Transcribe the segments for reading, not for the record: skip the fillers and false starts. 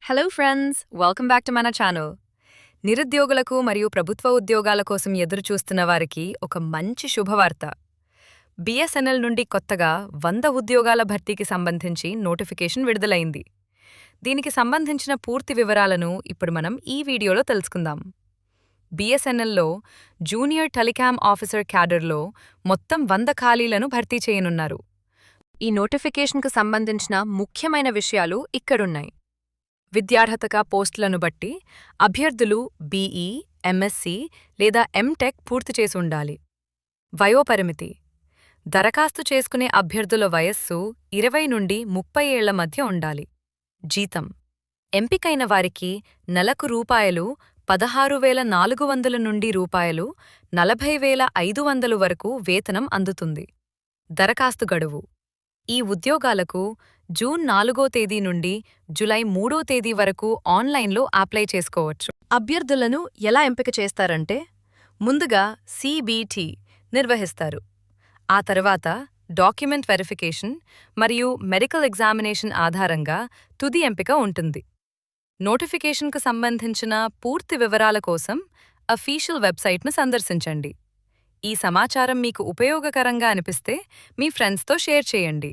Hello friends, welcome back to మన channel. నిరుద్యోగులకు మరియు ప్రభుత్వ ఉద్యోగాల కోసం ఎదురుచూస్తున్న వారికి ఒక మంచి శుభవార్త. బిఎస్ఎన్ఎల్ నుండి కొత్తగా 100 ఉద్యోగాల భర్తీకి సంబంధించి నోటిఫికేషన్ విడుదలైంది. దీనికి సంబంధించిన పూర్తి వివరాలను ఇప్పుడు మనం ఈ వీడియోలో తెలుసుకుందాం. బిఎస్ఎన్ఎల్లో జూనియర్ టెలికామ్ ఆఫీసర్ క్యాడర్లో మొత్తం 100 ఖాళీలను భర్తీ చేయనున్నారు. ఈ నోటిఫికేషన్కు సంబంధించిన ముఖ్యమైన విషయాలు ఇక్కడున్నాయి. విద్యార్హతగా పోస్టులను బట్టి అభ్యర్థులు బీఈ, ఎంఎస్సీ లేదా ఎంటెక్ పూర్తి చేసి ఉండాలి. వయోపరిమితి: దరఖాస్తు చేసుకునే అభ్యర్థుల వయస్సు 20 నుండి 30 ఏళ్ల మధ్య ఉండాలి. జీతం: ఎంపికైన వారికి నెలకు రూ. 16,400 నుండి రూ. 40,500 వరకు వేతనం అందుతుంది. దరఖాస్తు గడువు: ఈ ఉద్యోగాలకు జూన్ 4వ తేదీ నుండి జులై 3వ తేదీ వరకు ఆన్లైన్లో అప్లై చేసుకోవచ్చు. అభ్యర్థులను ఎలా ఎంపిక చేస్తారంటే, ముందుగా సిబిటి నిర్వహిస్తారు. ఆ తర్వాత డాక్యుమెంట్ వెరిఫికేషన్ మరియు మెడికల్ ఎగ్జామినేషన్ ఆధారంగా తుది ఎంపిక ఉంటుంది. నోటిఫికేషన్కు సంబంధించిన పూర్తి వివరాల కోసం అఫీషియల్ వెబ్సైట్ను సందర్శించండి. ఈ సమాచారం మీకు ఉపయోగకరంగా అనిపిస్తే మీ ఫ్రెండ్స్తో షేర్ చేయండి.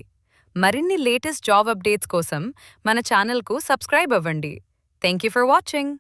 మరిన్ని లేటెస్ట్ జాబ్ అప్డేట్స్ కోసం మన ఛానల్కు సబ్స్క్రైబ్ అవ్వండి. Thank you for watching.